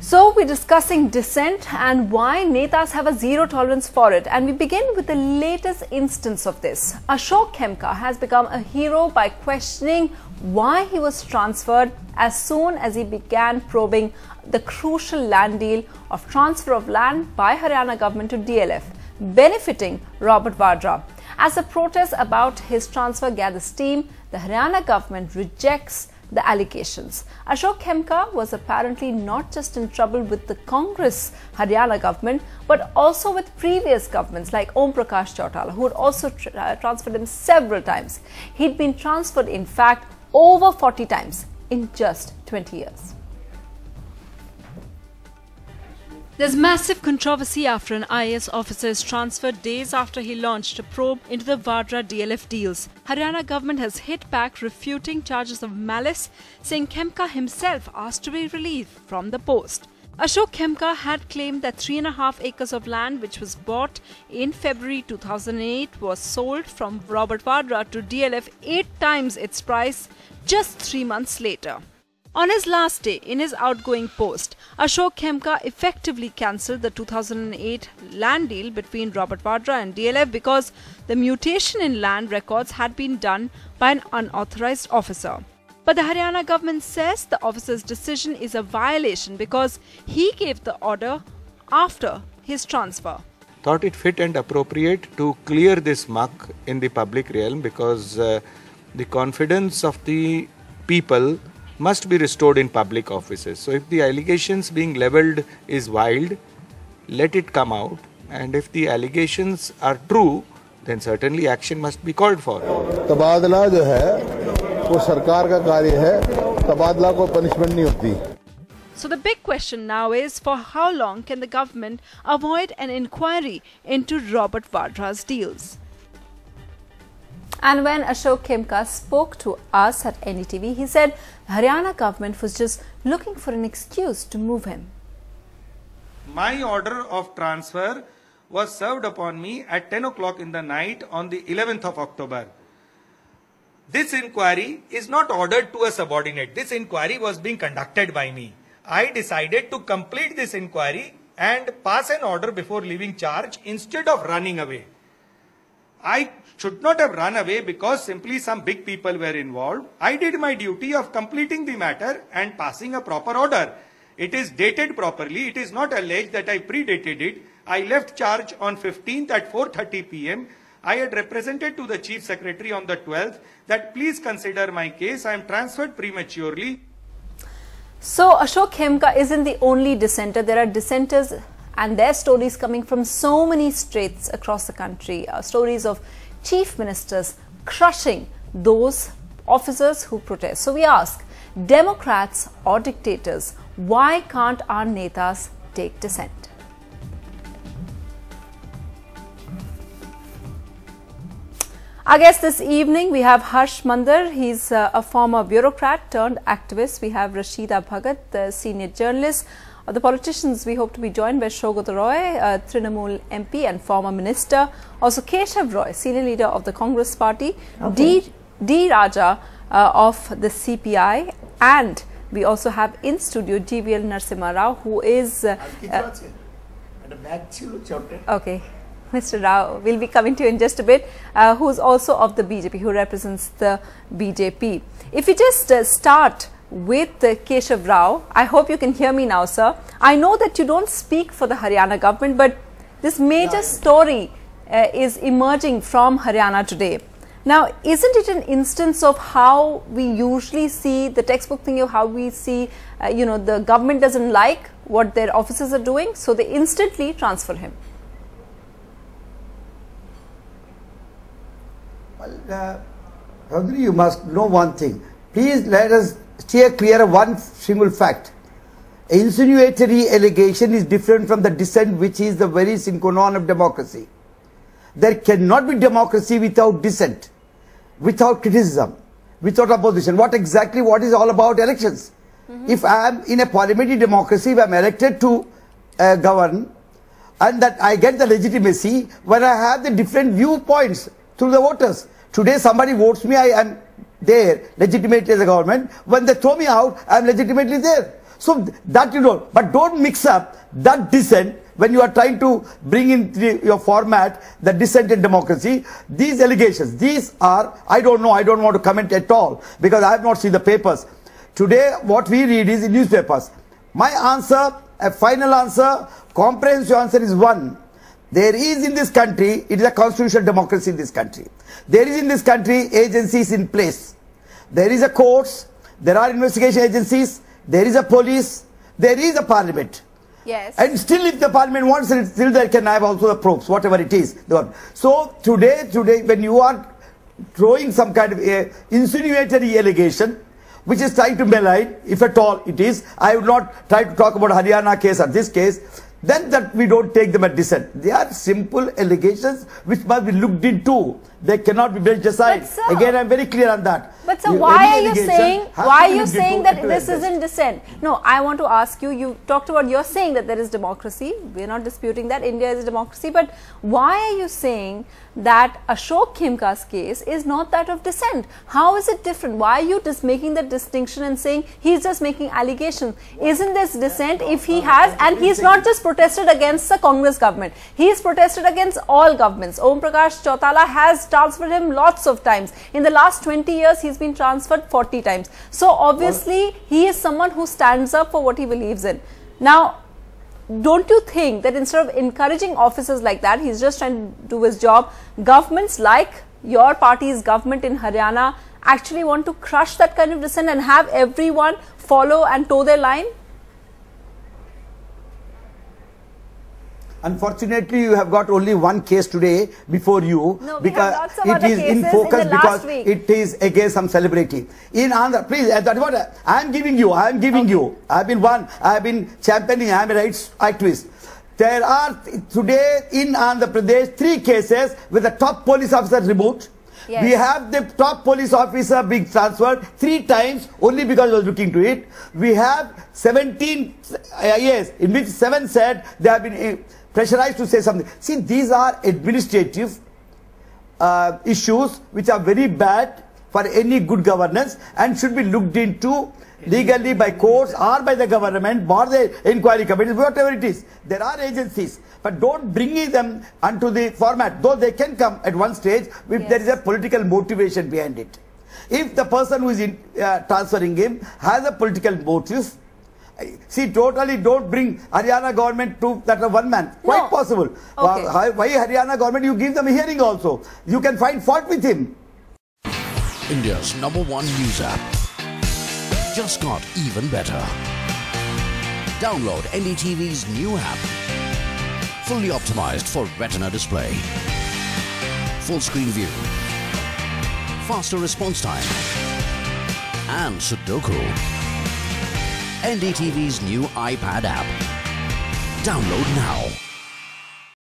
So we're discussing dissent and why netas have a zero tolerance for it, and we begin with the latest instance of this. Ashok Khemka has become a hero by questioning why he was transferred as soon as he began probing the crucial land deal of transfer of land by Haryana government to DLF, benefiting Robert Vadra. As a protest about his transfer gathers steam, the Haryana government rejects the allegations. Ashok Khemka was apparently not just in trouble with the Congress Haryana government, but also with previous governments like Om Prakash Chautala, who had also transferred him several times. He'd been transferred, in fact, over 40 times in just 20 years. There's massive controversy after an IAS officer is transferred days after he launched a probe into the Vadra DLF deals. Haryana government has hit back, refuting charges of malice, saying Khemka himself asked to be relieved from the post. Ashok Khemka had claimed that 3.5 acres of land which was bought in February 2008 was sold from Robert Vadra to DLF 8 times its price just 3 months later. On his last day, in his outgoing post, Ashok Khemka effectively cancelled the 2008 land deal between Robert Vadra and DLF because the mutation in land records had been done by an unauthorized officer. But the Haryana government says the officer's decision is a violation because he gave the order after his transfer. Thought it fit and appropriate to clear this muck in the public realm because the confidence of the people must be restored in public offices. So if the allegations being levelled is wild, let it come out, and if the allegations are true, then certainly action must be called for. तबादला जो है वो सरकार का कार्य है, तबादला को punishment नहीं होती. So the big question now is, for how long can the government avoid an inquiry into Robert Vadra's deals? And when Ashok Khemka spoke to us at NDTV, he said the Haryana government was just looking for an excuse to move him. My order of transfer was served upon me at 10 o'clock in the night on the 11th of October. This inquiry is not ordered to a subordinate. This inquiry was being conducted by me. I decided to complete this inquiry and pass an order before leaving charge instead of running away. I should not have run away because simply some big people were involved. I did my duty of completing the matter and passing a proper order. It is dated properly. It is not alleged that I predated it. I left charge on 15th at 4:30 p.m. I had represented to the Chief Secretary on the 12th that please consider my case. I am transferred prematurely. So Ashok Khemka isn't the only dissenter. There are dissenters and their stories coming from so many states across the country. Stories of chief ministers crushing those officers who protest. So we ask, Democrats or dictators, why can't our netas take dissent? Our guest this evening, we have Harsh Mandar. He's a former bureaucrat turned activist. We have Rashida Bhagat, the senior journalist. The politicians, we hope to be joined by Shogat Roy, Trinamool MP and former minister. Also Keshav Roy, senior leader of the Congress party. Okay. D. Raja of the CPI. And we also have in studio GVL Narasimha Rao, who is... okay. Mr. Rao, we'll be coming to you in just a bit, who is also of the BJP, who represents the BJP. If we just start with Keshav Rao, I hope you can hear me now, sir. I know that you don't speak for the Haryana government, but this major story is emerging from Haryana today. Now, isn't it an instance of how we usually see the textbook thing of how we see, the government doesn't like what their officers are doing, so they instantly transfer him? Well, Vadra, you must know one thing. Please let us steer clear of one single fact. Insinuatory allegation is different from the dissent, which is the very sine qua non of democracy. There cannot be democracy without dissent, without criticism, without opposition. What is all about elections? If I am in a parliamentary democracy, if I am elected to govern, and that I get the legitimacy when I have the different viewpoints through the voters. Today somebody votes me, I am there legitimately as a government. When they throw me out, I am legitimately there. So that you don't. But don't mix up that dissent when you are trying to bring in your format, the dissent in democracy. These allegations, these are, I don't know, I don't want to comment at all because I have not seen the papers. Today, what we read is in newspapers. My answer, a final answer, comprehensive answer is one. There is in this country, it is a constitutional democracy in this country. There is in this country agencies in place. There is a courts, there are investigation agencies, there is a police, there is a parliament. Yes. And still if the parliament wants it, still they can have also the probes, whatever it is. So today when you are throwing some kind of insinuatory allegation, which is trying to malign, if at all it is, I would not try to talk about Haryana case or this case, then that we don't take them at dissent. They are simple allegations which must be looked into. They cannot be brushed aside. Again, I am very clear on that. But sir, why are you saying that this isn't dissent? No, I want to ask you, you talked about, you're saying that there is democracy. We're not disputing that India is a democracy. But why are you saying that Ashok Khemka's case is not that of dissent? How is it different? Why are you just making that distinction and saying he's just making allegations? Isn't this dissent if he has, and he's not just protested against the Congress government, he's protested against all governments. Om Prakash Chautala has transferred him lots of times. In the last 20 years, he's been transferred 40 times. So obviously, he is someone who stands up for what he believes in. Now, don't you think that instead of encouraging officers like that, he's just trying to do his job, governments like your party's government in Haryana actually want to crush that kind of dissent and have everyone follow and toe their line? Unfortunately, you have got only one case today before you, no, because it is in focus because it is against some celebrity. In Andhra, please, that is what I am giving you. I am giving you. I have been championing. I am a rights activist. There are today in Andhra Pradesh 3 cases with the top police officer removed. Yes. We have the top police officer being transferred 3 times only because I was looking to it. We have 17 IAS in which 7 said they have been pressurized to say something. See, these are administrative issues which are very bad for any good governance and should be looked into legally by courts or by the government or the inquiry committees, whatever it is. There are agencies, but don't bring them onto the format, though they can come at one stage if there is a political motivation behind it. If the person who is transferring him has a political motive, see, totally don't bring Haryana government to that one man. Quite possible. Okay. Why Haryana government? You give them a hearing also. You can find fault with him. India's #1 news app just got even better. Download NDTV's new app. Fully optimized for retina display. Full screen view. Faster response time. And Sudoku. NDTV's new iPad app. Download now.